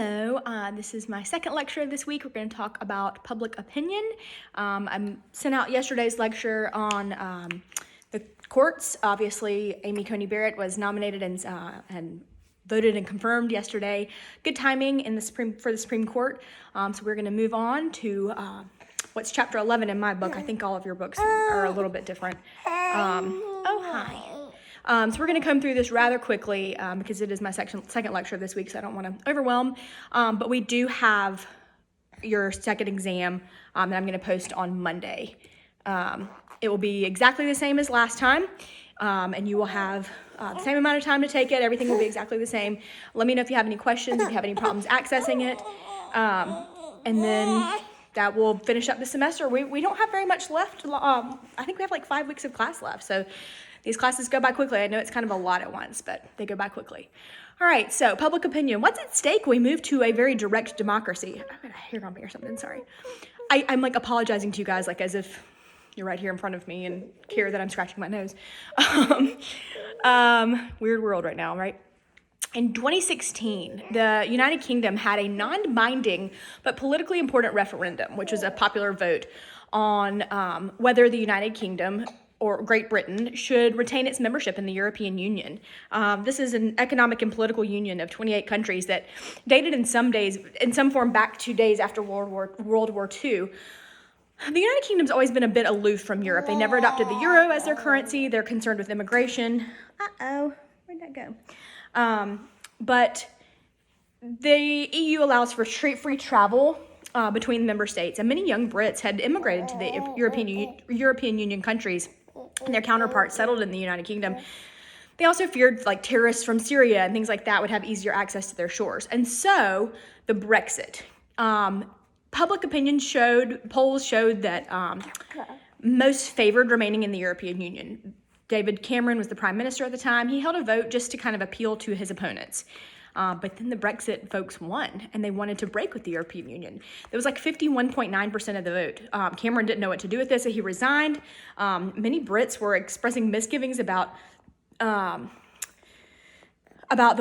Hello, this is my second lecture this week. We're going to talk about public opinion. I sent out yesterday's lecture on the courts. Obviously, Amy Coney Barrett was nominated and voted and confirmed yesterday. Good timing in for the Supreme Court. So we're going to move on to what's chapter 11 in my book. I think all of your books are a little bit different. Oh, hi. So we're going to come through this rather quickly because it is my second lecture this week, so I don't want to overwhelm. But we do have your second exam that I'm going to post on Monday. It will be exactly the same as last time, and you will have the same amount of time to take it. Everything will be exactly the same. Let me know if you have any questions, if you have any problems accessing it, and then that will finish up the semester. We don't have very much left. I think we have like 5 weeks of class left, so these classes go by quickly. I know it's kind of a lot at once, but they go by quickly. All right, so public opinion. What's at stake? We move to a very direct democracy. I've got a hair on me or something, sorry. I'm like apologizing to you guys like as if you're right here in front of me and care that I'm scratching my nose. Weird world right now, right? In 2016, the United Kingdom had a non-binding but politically important referendum, which was a popular vote on whether the United Kingdom or Great Britain should retain its membership in the European Union. This is an economic and political union of 28 countries that dated in some form back to days after World War II. The United Kingdom's always been a bit aloof from Europe. They never adopted the euro as their currency. They're concerned with immigration. Uh-oh, where'd that go? But the EU allows for free travel between member states, and many young Brits had immigrated to the European Union countries, and their counterparts settled in the United Kingdom. They also feared like terrorists from Syria and things like that would have easier access to their shores. And so the Brexit. Public opinion polls showed that most favored remaining in the European Union. David Cameron was the prime minister at the time. He held a vote just to kind of appeal to his opponents. But then the Brexit folks won, and they wanted to break with the European Union. There was like 51.9% of the vote. Cameron didn't know what to do with this, so he resigned. Many Brits were expressing misgivings about the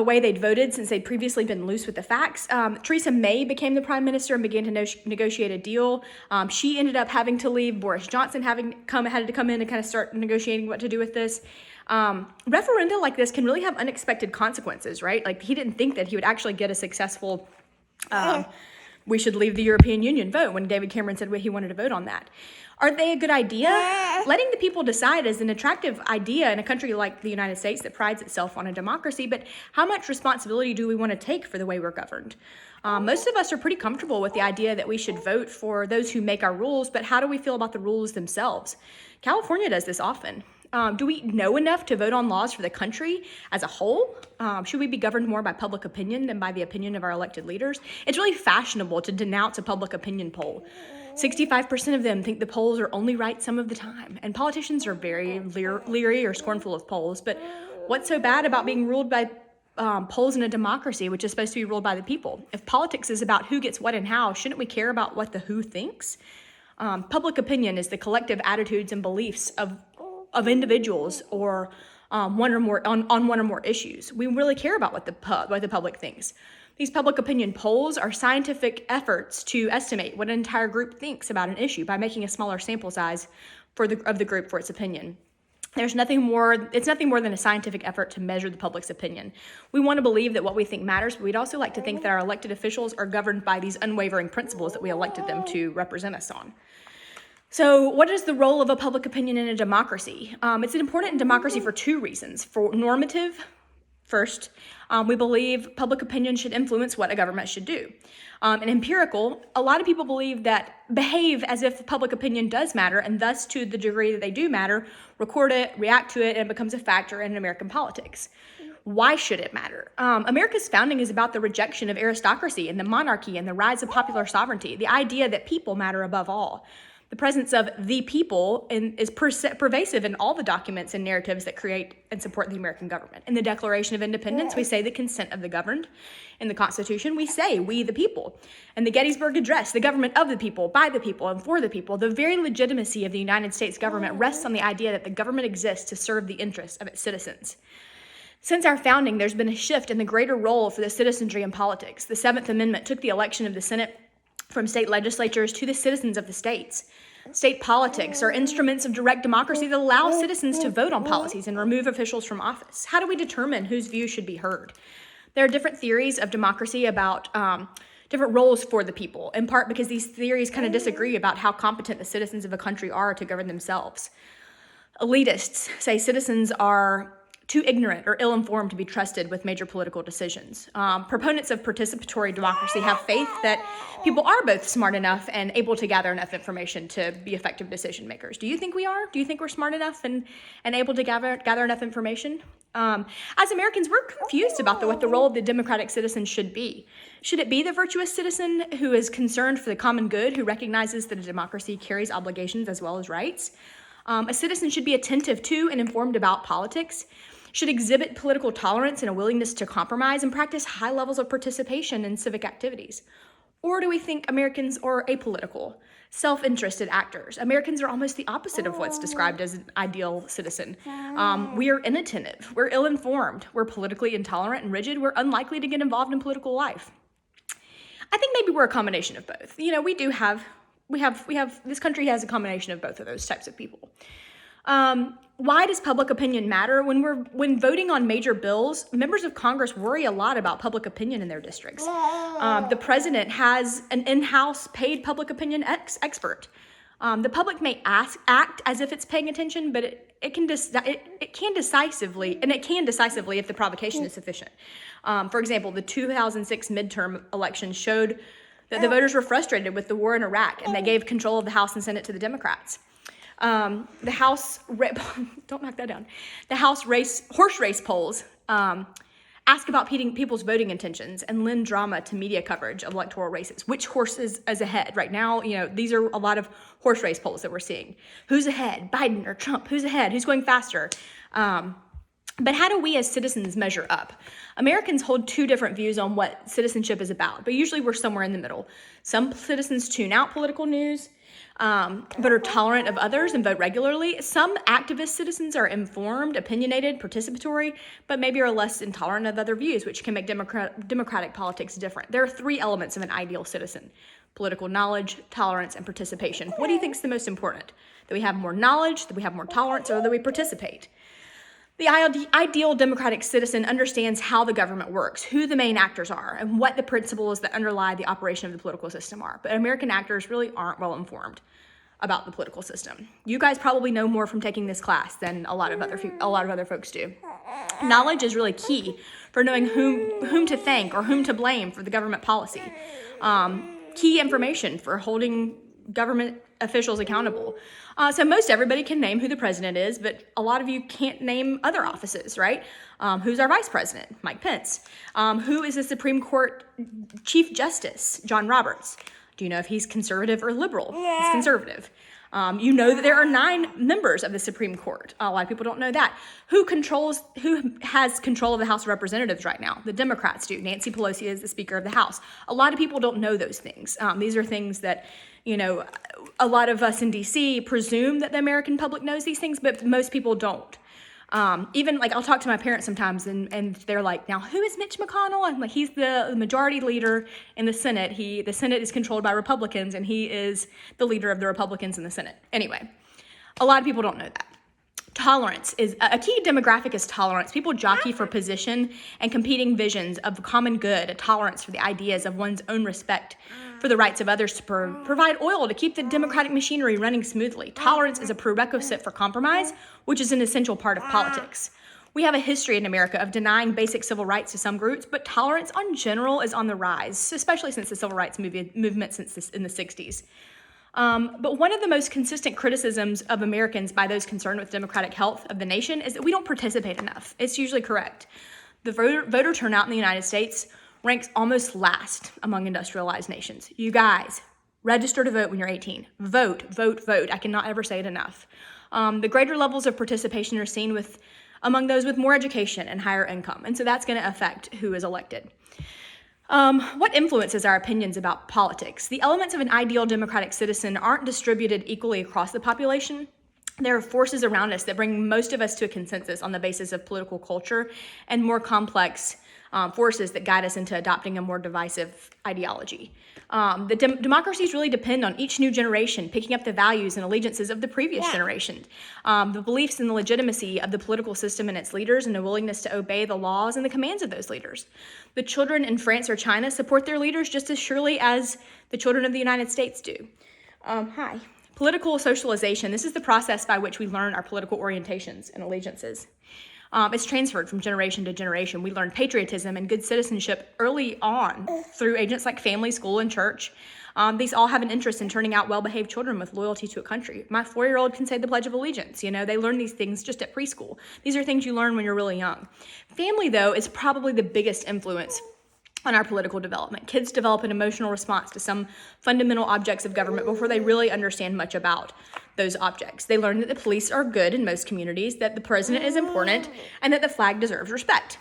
way they'd voted since they'd previously been loose with the facts. Theresa May became the prime minister and began to negotiate a deal. She ended up having to leave. Boris Johnson had to come in and kind of start negotiating what to do with this. Referenda like this can really have unexpected consequences, right? Like he didn't think that he would actually get a successful we should leave the European Union vote when David Cameron said he wanted to vote on that. Are they a good idea? Letting the people decide is an attractive idea in a country like the United States that prides itself on a democracy, but how much responsibility do we want to take for the way we're governed? Most of us are pretty comfortable with the idea that we should vote for those who make our rules, but how do we feel about the rules themselves? California does this often. Do we know enough to vote on laws for the country as a whole? Should we be governed more by public opinion than by the opinion of our elected leaders? It's really fashionable to denounce a public opinion poll. 65% of them think the polls are only right some of the time, and politicians are very leery or scornful of polls. But what's so bad about being ruled by polls in a democracy, which is supposed to be ruled by the people? If politics is about who gets what and how, shouldn't we care about what the who thinks? Public opinion is the collective attitudes and beliefs of individuals or on one or more issues. We really care about what the public thinks. These public opinion polls are scientific efforts to estimate what an entire group thinks about an issue by making a smaller sample size of the group for its opinion. It's nothing more than a scientific effort to measure the public's opinion. We want to believe that what we think matters, but we'd also like to think that our elected officials are governed by these unwavering principles that we elected them to represent us on. So what is the role of a public opinion in a democracy? It's important in democracy for two reasons. For normative, first, we believe public opinion should influence what a government should do. And empirical, a lot of people behave as if public opinion does matter, and thus to the degree that they do matter, record it, react to it, and it becomes a factor in American politics. Why should it matter? America's founding is about the rejection of aristocracy and the monarchy and the rise of popular sovereignty, the idea that people matter above all. The presence of the people is pervasive in all the documents and narratives that create and support the American government. In the Declaration of Independence, we say the consent of the governed. In the Constitution, we say we the people. In the Gettysburg Address, the government of the people, by the people, and for the people. The very legitimacy of the United States government rests on the idea that the government exists to serve the interests of its citizens. Since our founding, there's been a shift in the greater role for the citizenry in politics. The Seventh Amendment took the election of the Senate from state legislatures to the citizens of the states. State politics are instruments of direct democracy that allow citizens to vote on policies and remove officials from office. How do we determine whose views should be heard? There are different theories of democracy about different roles for the people, in part because these theories kind of disagree about how competent the citizens of a country are to govern themselves. Elitists say citizens are too ignorant or ill-informed to be trusted with major political decisions. Proponents of participatory democracy have faith that people are both smart enough and able to gather enough information to be effective decision makers. Do you think we are? Do you think we're smart enough and able to gather enough information? As Americans, we're confused about what the role of the democratic citizen should be. Should it be the virtuous citizen who is concerned for the common good, who recognizes that a democracy carries obligations as well as rights? A citizen should be attentive to and informed about politics, should exhibit political tolerance and a willingness to compromise, and practice high levels of participation in civic activities. Or do we think Americans are apolitical, self-interested actors? Americans are almost the opposite of what's described as an ideal citizen. We are inattentive, we're ill-informed, we're politically intolerant and rigid, we're unlikely to get involved in political life. I think maybe we're a combination of both. You know, this country has a combination of both of those types of people. Why does public opinion matter? When voting on major bills, members of Congress worry a lot about public opinion in their districts. The president has an in-house paid public opinion expert. The public may act as if it's paying attention, but it can decisively if the provocation is sufficient. For example, the 2006 midterm election showed that the voters were frustrated with the war in Iraq, and they gave control of the House and Senate to the Democrats. The House, don't knock that down. The House horse race polls ask about people's voting intentions and lend drama to media coverage of electoral races. Which horse is ahead right now? You know, these are a lot of horse race polls that we're seeing. Who's ahead, Biden or Trump? Who's ahead? Who's going faster? But how do we as citizens measure up? Americans hold two different views on what citizenship is about, but usually we're somewhere in the middle. Some citizens tune out political news, but are tolerant of others and vote regularly. Some activist citizens are informed, opinionated, participatory, but maybe are less intolerant of other views, which can make democratic politics different. There are three elements of an ideal citizen: political knowledge, tolerance, and participation. What do you think is the most important? That we have more knowledge, that we have more tolerance, or that we participate? The ideal democratic citizen understands how the government works, who the main actors are, and what the principles that underlie the operation of the political system are. But American actors really aren't well informed about the political system. You guys probably know more from taking this class than a lot of other folks do. Knowledge is really key for knowing whom to thank or whom to blame for the government policy. Key information for holding government officials accountable. So most everybody can name who the president is, but a lot of you can't name other offices, right? Who's our vice president? Mike Pence. Who is the Supreme Court Chief Justice? John Roberts. Do you know if he's conservative or liberal? He's conservative. You know that there are 9 members of the Supreme Court. A lot of people don't know that. Who has control of the House of Representatives right now? The Democrats do. Nancy Pelosi is the Speaker of the House. A lot of people don't know those things. These are things that, you know, a lot of us in DC presume that the American public knows these things, but most people don't. Even like I'll talk to my parents sometimes and they're like, now who is Mitch McConnell? I'm like, he's the majority leader in the Senate. The Senate is controlled by Republicans and he is the leader of the Republicans in the Senate. Anyway, a lot of people don't know that. Tolerance is a key demographic is tolerance. People jockey for position and competing visions of common good, a tolerance for the ideas of one's own respect for the rights of others to provide oil to keep the democratic machinery running smoothly. Tolerance is a prerequisite for compromise, which is an essential part of politics. We have a history in America of denying basic civil rights to some groups, but tolerance in general is on the rise, especially since the civil rights movement in the 60s. But one of the most consistent criticisms of Americans by those concerned with democratic health of the nation is that we don't participate enough. It's usually correct. The voter turnout in the United States ranks almost last among industrialized nations. You guys, register to vote when you're 18. Vote, vote, vote. I cannot ever say it enough. The greater levels of participation are seen among those with more education and higher income, and so that's going to affect who is elected. What influences our opinions about politics? The elements of an ideal democratic citizen aren't distributed equally across the population. There are forces around us that bring most of us to a consensus on the basis of political culture, and more complex forces that guide us into adopting a more divisive ideology. Democracies really depend on each new generation picking up the values and allegiances of the previous generation, the beliefs and the legitimacy of the political system and its leaders, and a willingness to obey the laws and the commands of those leaders. The children in France or China support their leaders just as surely as the children of the United States do. Hi. Political socialization. This is the process by which we learn our political orientations and allegiances. It's transferred from generation to generation. We learn patriotism and good citizenship early on through agents like family, school, and church. These all have an interest in turning out well-behaved children with loyalty to a country. My 4-year-old can say the Pledge of Allegiance. They learn these things just at preschool. These are things you learn when you're really young. Family, though, is probably the biggest influence on our political development. Kids develop an emotional response to some fundamental objects of government before they really understand much about those objects. They learn that the police are good in most communities, that the president is important, and that the flag deserves respect.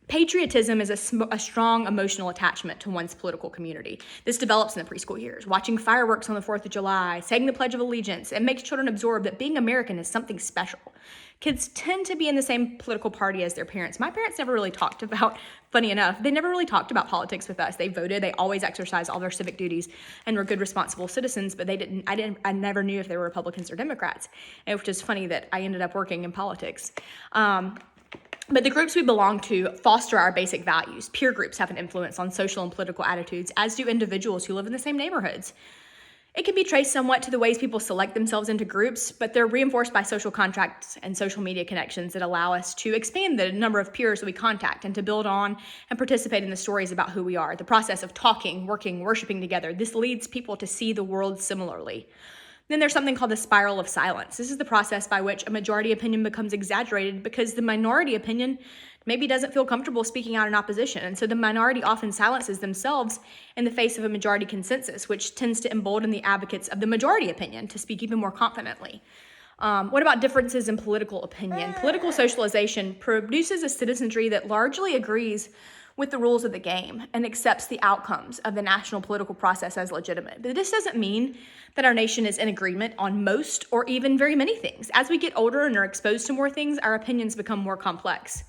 Patriotism is a strong emotional attachment to one's political community. This develops in the preschool years. Watching fireworks on the 4th of July, saying the Pledge of Allegiance, and makes children absorb that being American is something special. Kids tend to be in the same political party as their parents. My parents never really talked about, funny enough, they never really talked about politics with us. They voted, they always exercised all their civic duties and were good, responsible citizens, but I never knew if they were Republicans or Democrats, which is funny that I ended up working in politics. But the groups we belong to foster our basic values. Peer groups have an influence on social and political attitudes, as do individuals who live in the same neighborhoods. It can be traced somewhat to the ways people select themselves into groups, but they're reinforced by social contracts and social media connections that allow us to expand the number of peers that we contact and to build on and participate in the stories about who we are. The process of talking, working, worshiping together, this leads people to see the world similarly. Then there's something called the spiral of silence. This is the process by which a majority opinion becomes exaggerated because the minority opinion maybe doesn't feel comfortable speaking out in opposition. And so the minority often silences themselves in the face of a majority consensus, which tends to embolden the advocates of the majority opinion to speak even more confidently. What about differences in political opinion? Political socialization produces a citizenry that largely agrees with the rules of the game and accepts the outcomes of the national political process as legitimate. But this doesn't mean that our nation is in agreement on most or even very many things. As we get older and are exposed to more things, our opinions become more complex.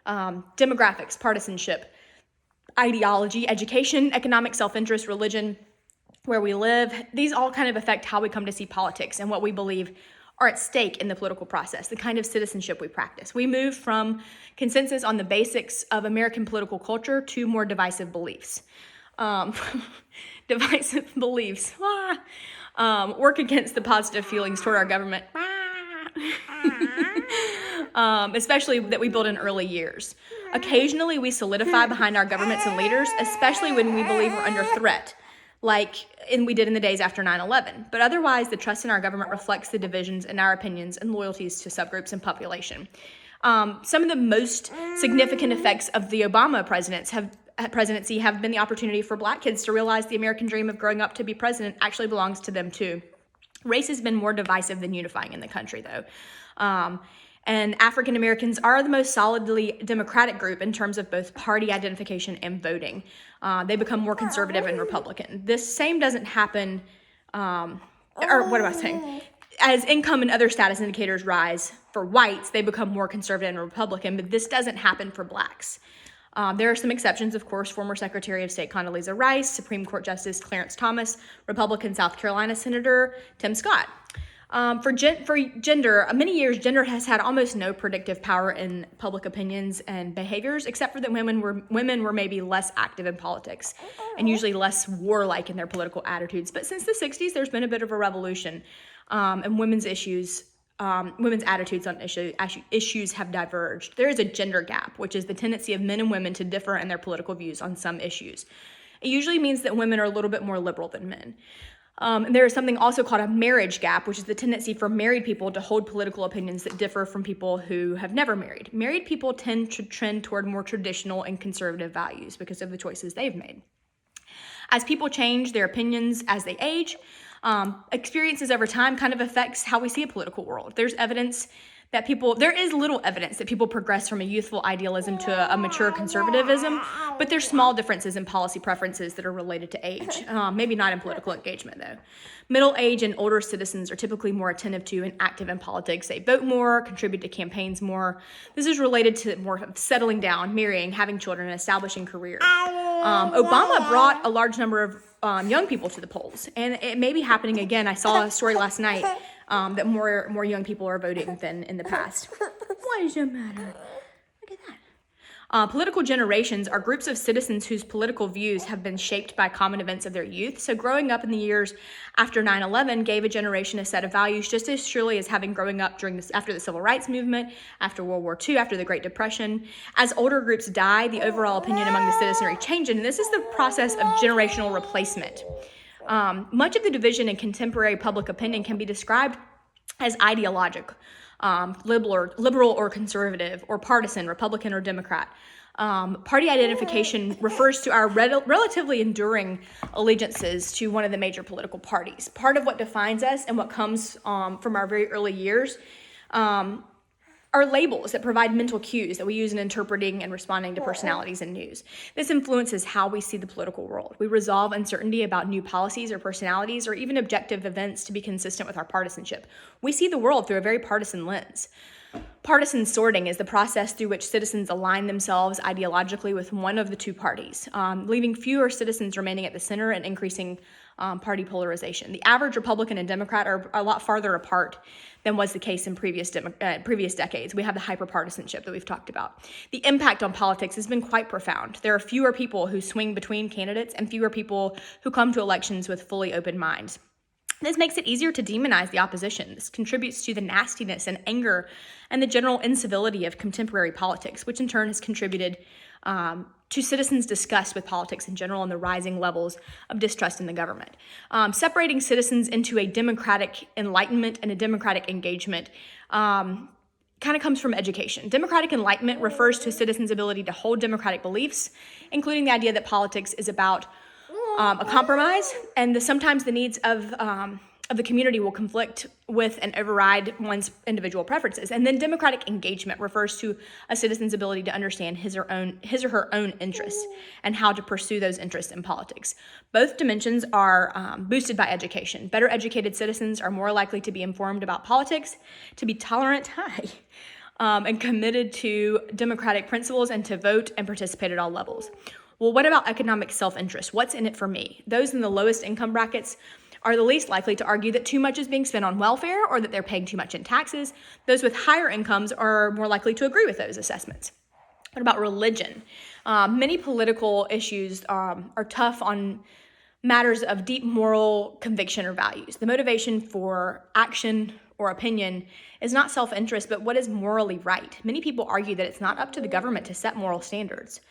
Demographics, partisanship, ideology, education, economic self-interest, religion, where we live, these all kind of affect how we come to see politics and what we believe are at stake in the political process, the kind of citizenship we practice. We move from consensus on the basics of American political culture to more divisive beliefs. Divisive beliefs work against the positive feelings toward our government, especially that we build in early years. Occasionally, we solidify behind our governments and leaders, especially when we believe we're under threat, and we did in the days after 9/11. But otherwise, the trust in our government reflects the divisions in our opinions and loyalties to subgroups and population. Some of the most significant effects of the Obama presidency have been the opportunity for Black kids to realize the American dream of growing up to be president actually belongs to them too. Race has been more divisive than unifying in the country, though. And African Americans are the most solidly Democratic group in terms of both party identification and voting. They become more conservative and Republican. This same doesn't happen, as income and other status indicators rise for whites, they become more conservative and Republican, but this doesn't happen for Blacks. There are some exceptions, of course. Former Secretary of State Condoleezza Rice, Supreme Court Justice Clarence Thomas, Republican South Carolina Senator Tim Scott. For gender, many years, gender has had almost no predictive power in public opinions and behaviors, except for that women were maybe less active in politics and usually less warlike in their political attitudes. But since the 60s, there's been a bit of a revolution, and women's attitudes on issues have diverged. There is a gender gap, which is the tendency of men and women to differ in their political views on some issues. It usually means that women are a little bit more liberal than men. There is something also called a marriage gap, which is the tendency for married people to hold political opinions that differ from people who have never married. Married people tend to trend toward more traditional and conservative values because of the choices they've made. As people change their opinions as they age, experiences over time kind of affects how we see a political world. There's evidence there is little evidence that people progress from a youthful idealism to a mature conservatism, but there's small differences in policy preferences that are related to age. Maybe not in political engagement, though. Middle age and older citizens are typically more attentive to and active in politics. They vote more, contribute to campaigns more. This is related to more of settling down, marrying, having children, and establishing careers. Obama brought a large number of young people to the polls, and it may be happening again. I saw a story last night that more young people are voting than in the past. What is the matter? Look at that. Political generations are groups of citizens whose political views have been shaped by common events of their youth. So growing up in the years after 9/11 gave a generation a set of values just as surely as having growing up after the Civil Rights Movement, after World War II, after the Great Depression. As older groups die, the overall opinion among the citizenry changes, and this is the process of generational replacement. Much of the division in contemporary public opinion can be described as ideological. Liberal or conservative, or partisan, Republican or Democrat. Party identification refers to our relatively enduring allegiances to one of the major political parties. Part of what defines us and what comes from our very early years are labels that provide mental cues that we use in interpreting and responding to personalities and news. This influences how we see the political world. We resolve uncertainty about new policies or personalities or even objective events to be consistent with our partisanship. We see the world through a very partisan lens. Partisan sorting is the process through which citizens align themselves ideologically with one of the two parties, leaving fewer citizens remaining at the center and increasing party polarization. The average Republican and Democrat are a lot farther apart than was the case in previous decades. We have the hyperpartisanship that we've talked about. The impact on politics has been quite profound. There are fewer people who swing between candidates and fewer people who come to elections with fully open minds. This makes it easier to demonize the opposition. This contributes to the nastiness and anger and the general incivility of contemporary politics, which in turn has contributed to citizens' disgust with politics in general and the rising levels of distrust in the government. Separating citizens into a democratic enlightenment and a democratic engagement kind of comes from education. Democratic enlightenment refers to citizens' ability to hold democratic beliefs, including the idea that politics is about a compromise, and sometimes the needs of the community will conflict with and override one's individual preferences. And then democratic engagement refers to a citizen's ability to understand his or her own interests and how to pursue those interests in politics. Both dimensions are boosted by education. Better educated citizens are more likely to be informed about politics, to be tolerant, and committed to democratic principles, and to vote and participate at all levels. Well, what about economic self-interest? What's in it for me? Those in the lowest income brackets are the least likely to argue that too much is being spent on welfare or that they're paying too much in taxes. Those with higher incomes are more likely to agree with those assessments. What about religion? Many political issues are tough on matters of deep moral conviction or values. The motivation for action or opinion is not self-interest, but what is morally right. Many people argue that it's not up to the government to set moral standards.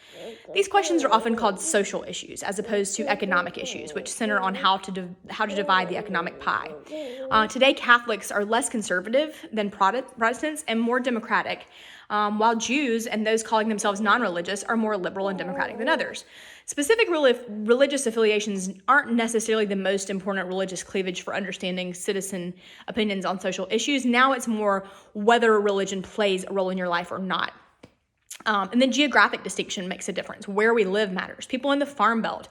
These questions are often called social issues, as opposed to economic issues, which center on how to divide the economic pie. Today, Catholics are less conservative than Protestants and more democratic, while Jews and those calling themselves non-religious are more liberal and democratic than others. Specific religious affiliations aren't necessarily the most important religious cleavage for understanding citizen opinions on social issues. Now it's more whether religion plays a role in your life or not. And then geographic distinction makes a difference. Where we live matters. People in the Farm Belt,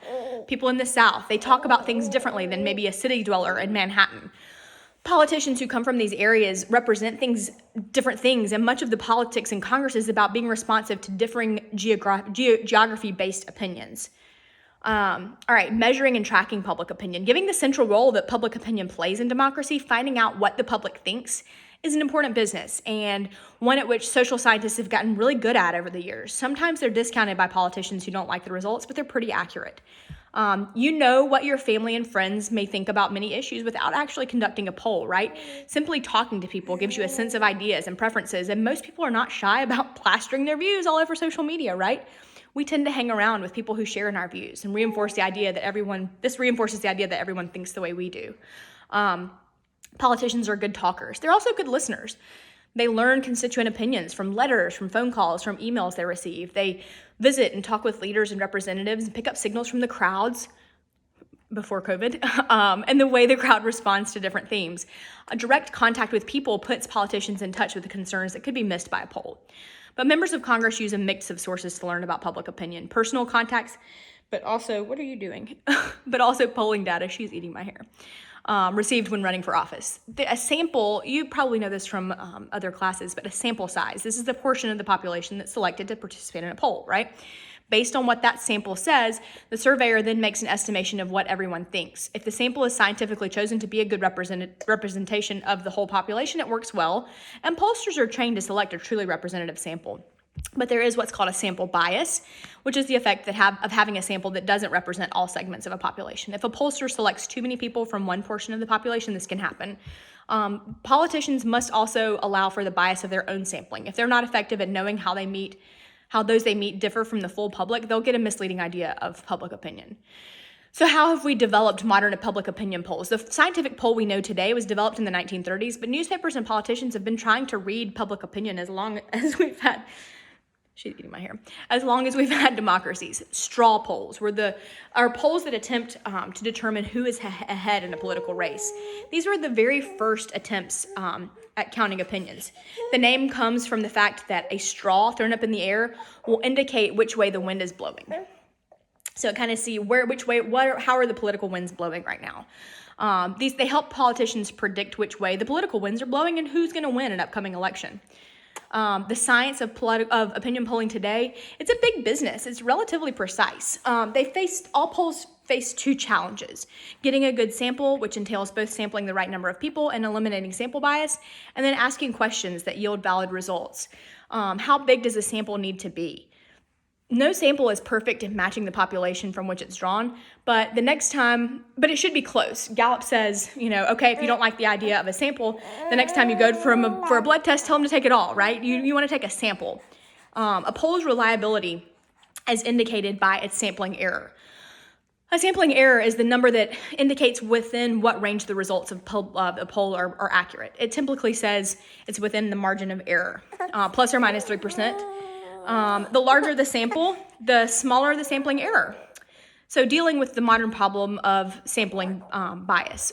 people in the South, they talk about things differently than maybe a city dweller in Manhattan. Politicians who come from these areas represent different things, and much of the politics in Congress is about being responsive to differing geography-based opinions. All right, measuring and tracking public opinion. Giving the central role that public opinion plays in democracy, finding out what the public thinks is an important business, and one at which social scientists have gotten really good at over the years. Sometimes they're discounted by politicians who don't like the results, but they're pretty accurate. You know what your family and friends may think about many issues without actually conducting a poll, right? Simply talking to people gives you a sense of ideas and preferences, and most people are not shy about plastering their views all over social media, right? We tend to hang around with people who share in our views and reinforces the idea that everyone thinks the way we do. Politicians are good talkers. They're also good listeners. They learn constituent opinions from letters, from phone calls, from emails they receive. They visit and talk with leaders and representatives and pick up signals from the crowds before COVID, and the way the crowd responds to different themes. A direct contact with people puts politicians in touch with the concerns that could be missed by a poll. But members of Congress use a mix of sources to learn about public opinion, personal contacts, but also, what are you doing? but also polling data, she's eating my hair, received when running for office. A sample, you probably know this from other classes, but a sample size, this is the portion of the population that's selected to participate in a poll, right? Based on what that sample says, the surveyor then makes an estimation of what everyone thinks. If the sample is scientifically chosen to be a good representation of the whole population, it works well, and pollsters are trained to select a truly representative sample. But there is what's called a sample bias, which is the effect of having a sample that doesn't represent all segments of a population. If a pollster selects too many people from one portion of the population, this can happen. Politicians must also allow for the bias of their own sampling. If they're not effective at knowing how those they meet differ from the full public, they'll get a misleading idea of public opinion. So how have we developed modern public opinion polls? The scientific poll we know today was developed in the 1930s, but newspapers and politicians have been trying to read public opinion as long as we've had, she's eating my hair, as long as we've had democracies. Straw polls are polls that attempt to determine who is ahead in a political race. These were the very first attempts at counting opinions. The name comes from the fact that a straw thrown up in the air will indicate which way the wind is blowing. So kind of see how are the political winds blowing right now. They help politicians predict which way the political winds are blowing and who's going to win an upcoming election. The science of opinion polling today, it's a big business. It's relatively precise. All polls face two challenges: getting a good sample, which entails both sampling the right number of people and eliminating sample bias, and then asking questions that yield valid results. How big does a sample need to be? No sample is perfect in matching the population from which it's drawn, but it should be close. Gallup says, okay, if you don't like the idea of a sample, the next time you go for a blood test, tell them to take it all, right? You want to take a sample. A poll's reliability is indicated by its sampling error. A sampling error is the number that indicates within what range the results of a poll are accurate. It typically says it's within the margin of error, plus or minus 3%. The larger the sample, the smaller the sampling error. So dealing with the modern problem of sampling bias.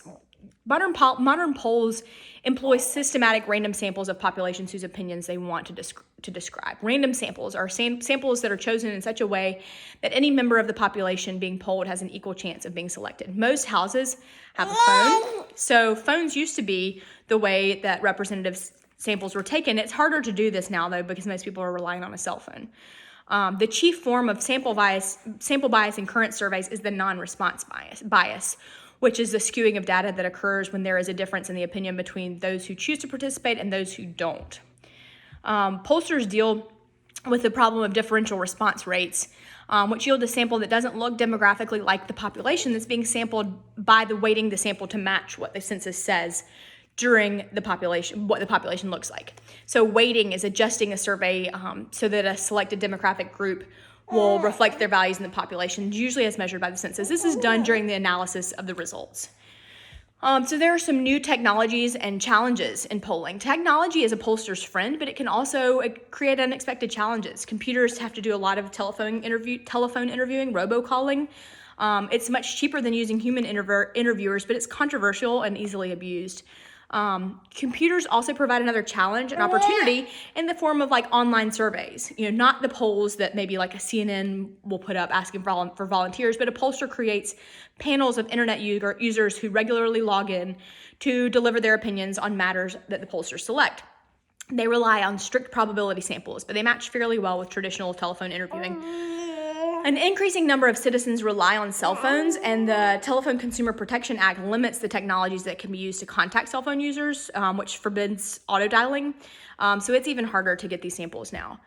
Modern polls employ systematic random samples of populations whose opinions they want to describe. Random samples are samples that are chosen in such a way that any member of the population being polled has an equal chance of being selected. Most houses have a phone, so phones used to be the way that representative samples were taken. It's harder to do this now, though, because most people are relying on a cell phone. The chief form of sample bias in current surveys is the non-response bias, which is the skewing of data that occurs when there is a difference in the opinion between those who choose to participate and those who don't. Pollsters deal with the problem of differential response rates, which yield a sample that doesn't look demographically like the population that's being sampled by the weighting the sample to match what the census says during what the population looks like. So weighting is adjusting a survey so that a selected demographic group will reflect their values in the population, usually as measured by the census. This is done during the analysis of the results. So there are some new technologies and challenges in polling. Technology is a pollster's friend, but it can also create unexpected challenges. Computers have to do a lot of telephone interviewing, robocalling. It's much cheaper than using human interviewers, but it's controversial and easily abused. Computers also provide another challenge and opportunity in the form of online surveys, not the polls that maybe like a CNN will put up asking for volunteers, but a pollster creates panels of internet users who regularly log in to deliver their opinions on matters that the pollsters select. They rely on strict probability samples, but they match fairly well with traditional telephone interviewing. An increasing number of citizens rely on cell phones, and the Telephone Consumer Protection Act limits the technologies that can be used to contact cell phone users, which forbids auto dialing. So it's even harder to get these samples now.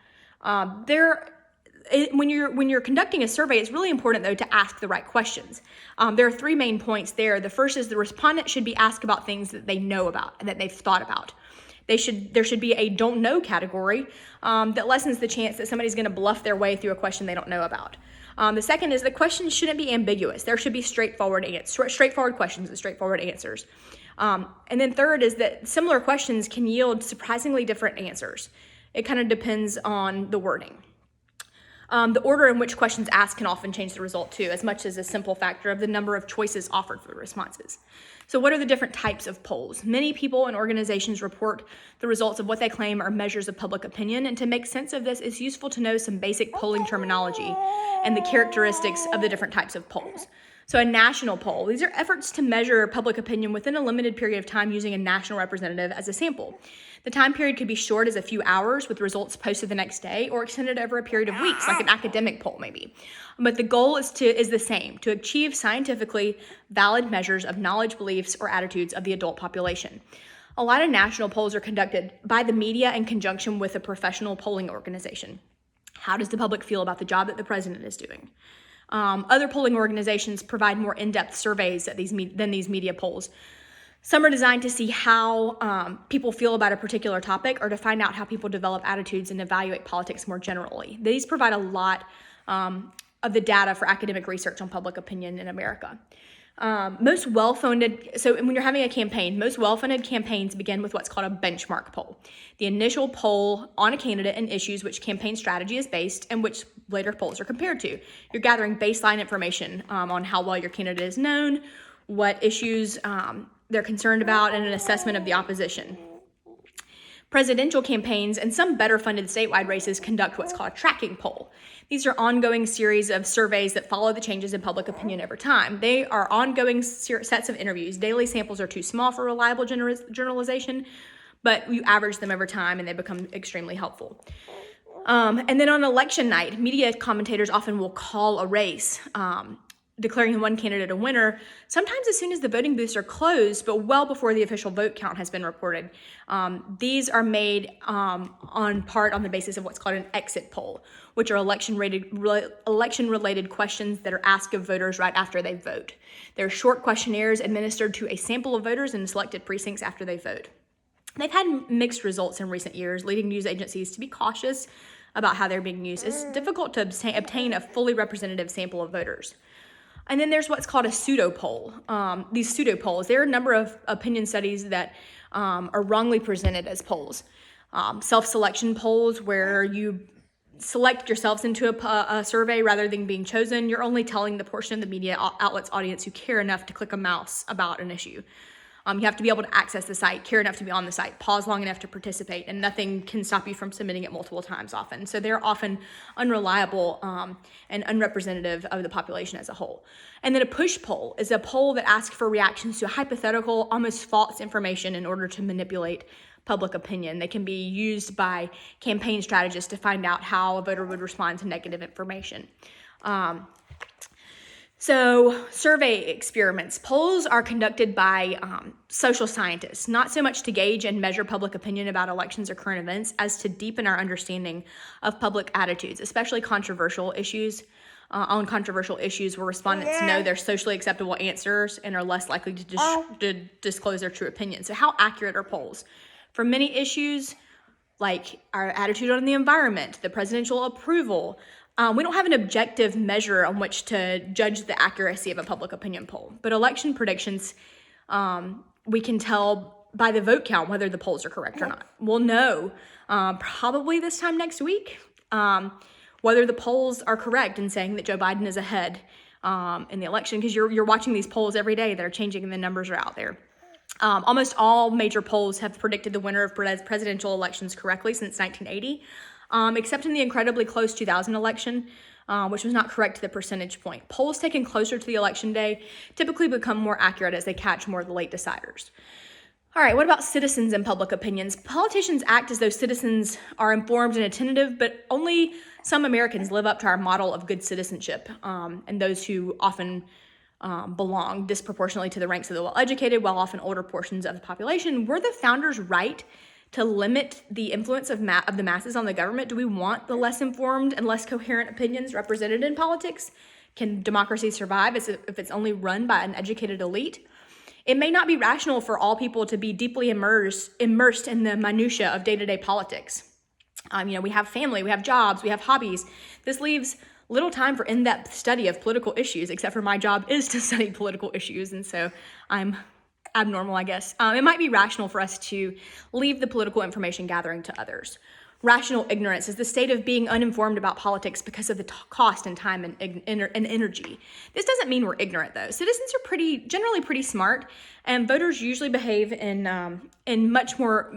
When you're conducting a survey, it's really important, though, to ask the right questions. There are three main points there. The first is the respondent should be asked about things that they know about and that they've thought about. There should be a don't know category that lessens the chance that somebody's going to bluff their way through a question they don't know about. The second is the questions shouldn't be ambiguous. There should be straightforward questions and straightforward answers. And then third is that similar questions can yield surprisingly different answers. It kind of depends on the wording. The order in which questions asked can often change the result too, as much as a simple factor of the number of choices offered for the responses. So what are the different types of polls? Many people and organizations report the results of what they claim are measures of public opinion, and to make sense of this, it's useful to know some basic polling terminology and the characteristics of the different types of polls. So a national poll, these are efforts to measure public opinion within a limited period of time using a national representative as a sample. The time period could be short as a few hours with results posted the next day, or extended over a period of weeks, like an academic poll maybe. But the goal is the same, to achieve scientifically valid measures of knowledge, beliefs, or attitudes of the adult population. A lot of national polls are conducted by the media in conjunction with a professional polling organization. How does the public feel about the job that the president is doing? Other polling organizations provide more in-depth surveys than these media polls. Some are designed to see how people feel about a particular topic, or to find out how people develop attitudes and evaluate politics more generally. These provide a lot of the data for academic research on public opinion in America. Most well-funded, so when you're having a campaign, most well-funded campaigns begin with what's called a benchmark poll, the initial poll on a candidate and issues which campaign strategy is based and which later polls are compared to. You're gathering baseline information on how well your candidate is known, what issues they're concerned about, and an assessment of the opposition. Presidential campaigns and some better funded statewide races conduct what's called a tracking poll. These are ongoing series of surveys that follow the changes in public opinion over time. They are ongoing sets of interviews. Daily samples are too small for reliable generalization, but you average them over time and they become extremely helpful. And then on election night, media commentators often will call a race, declaring one candidate a winner, sometimes as soon as the voting booths are closed, but well before the official vote count has been reported. These are made on part on the basis of what's called an exit poll, which are election-related questions that are asked of voters right after they vote. They're short questionnaires administered to a sample of voters in selected precincts after they vote. They've had mixed results in recent years, leading news agencies to be cautious about how they're being used. It's difficult to obtain a fully representative sample of voters. And then there's what's called a pseudo poll. These pseudo polls, there are a number of opinion studies that are wrongly presented as polls. Self-selection polls, where you select yourselves into a survey rather than being chosen. You're only telling the portion of the media outlet's audience who care enough to click a mouse about an issue. You have to be able to access the site, care enough to be on the site, pause long enough to participate, and nothing can stop you from submitting it multiple times often. So they're often unreliable and unrepresentative of the population as a whole. And then a push poll is a poll that asks for reactions to hypothetical, almost false information in order to manipulate public opinion. They can be used by campaign strategists to find out how a voter would respond to negative information. So survey experiments. Polls are conducted by social scientists, not so much to gauge and measure public opinion about elections or current events as to deepen our understanding of public attitudes, especially controversial issues. On controversial issues where respondents know their socially acceptable answers and are less likely to disclose their true opinion. So how accurate are polls? For many issues, like our attitude on the environment, the presidential approval, we don't have an objective measure on which to judge the accuracy of a public opinion poll. But election predictions, we can tell by the vote count whether the polls are correct or not. We'll know probably this time next week whether the polls are correct in saying that Joe Biden is ahead in the election, because you're watching these polls every day that are changing and the numbers are out there. Almost all major polls have predicted the winner of presidential elections correctly since 1980. Except in the incredibly close 2000 election, which was not correct to the percentage point. Polls taken closer to the election day typically become more accurate as they catch more of the late deciders. All right, what about citizens and public opinions? Politicians act as though citizens are informed and attentive, but only some Americans live up to our model of good citizenship, and those who often belong disproportionately to the ranks of the well-educated, while often older portions of the population. Were the founders right to limit the influence of the masses on the government? Do we want the less informed and less coherent opinions represented in politics? Can democracy survive if it's only run by an educated elite? It may not be rational for all people to be deeply immersed in the minutia of day-to-day politics. We have family, we have jobs, we have hobbies. This leaves little time for in-depth study of political issues, except for my job is to study political issues, and so I'm abnormal, I guess. It might be rational for us to leave the political information gathering to others. Rational ignorance is the state of being uninformed about politics because of the cost and time and energy. This doesn't mean we're ignorant, though. Citizens are generally pretty smart, and voters usually behave much more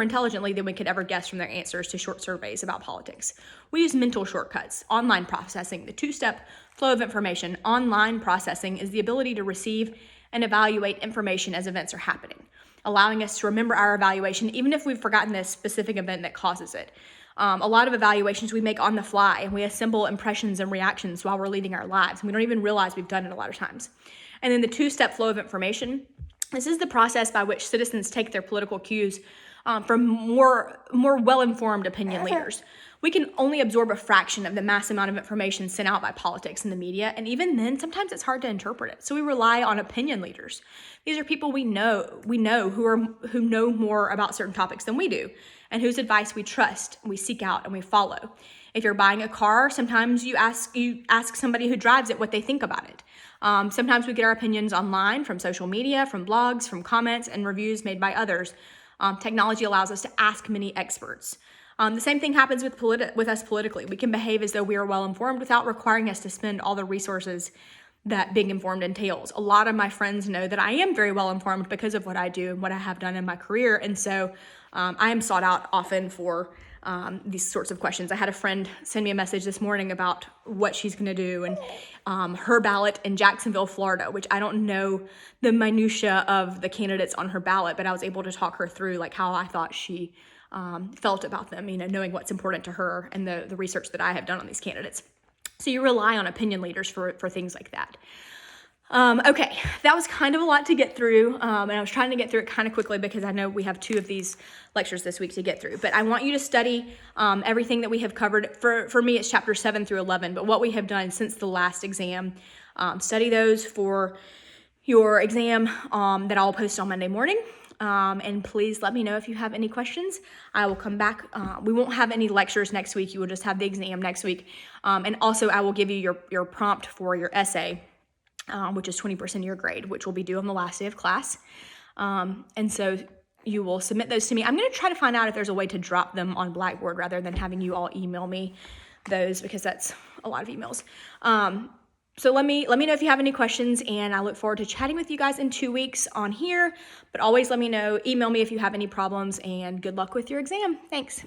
intelligently than we could ever guess from their answers to short surveys about politics. We use mental shortcuts, online processing, the two-step flow of information. Online processing is the ability to receive and evaluate information as events are happening, allowing us to remember our evaluation, even if we've forgotten the specific event that causes it. A lot of evaluations we make on the fly, and we assemble impressions and reactions while we're leading our lives, and we don't even realize we've done it a lot of times. And then the two-step flow of information. This is the process by which citizens take their political cues from more well-informed opinion leaders. We can only absorb a fraction of the mass amount of information sent out by politics and the media, and even then, sometimes it's hard to interpret it. So we rely on opinion leaders. These are people we know who know more about certain topics than we do, and whose advice we trust, we seek out, and we follow. If you're buying a car, sometimes you ask somebody who drives it what they think about it. Sometimes we get our opinions online, from social media, from blogs, from comments and reviews made by others. Technology allows us to ask many experts. The same thing happens with us politically. We can behave as though we are well informed without requiring us to spend all the resources that being informed entails. A lot of my friends know that I am very well informed because of what I do and what I have done in my career, and so I am sought out often for these sorts of questions. I had a friend send me a message this morning about what she's going to do and her ballot in Jacksonville, Florida, which I don't know the minutia of the candidates on her ballot, but I was able to talk her through like how I thought she felt about them, knowing what's important to her and the research that I have done on these candidates. So you rely on opinion leaders for things like that. Okay, that was kind of a lot to get through, and I was trying to get through it kind of quickly because I know we have 2 of these lectures this week to get through. But I want you to study everything that we have covered. For me, it's chapters 7 through 11, but what we have done since the last exam. Study those for your exam that I'll post on Monday morning. And please let me know if you have any questions. I will come back. We won't have any lectures next week. You will just have the exam next week. And also I will give you your prompt for your essay, which is 20% of your grade, which will be due on the last day of class. And so you will submit those to me. I'm going to try to find out if there's a way to drop them on Blackboard rather than having you all email me those, because that's a lot of emails. So let me know if you have any questions, and I look forward to chatting with you guys in 2 weeks on here. But always let me know, email me if you have any problems, and good luck with your exam. Thanks.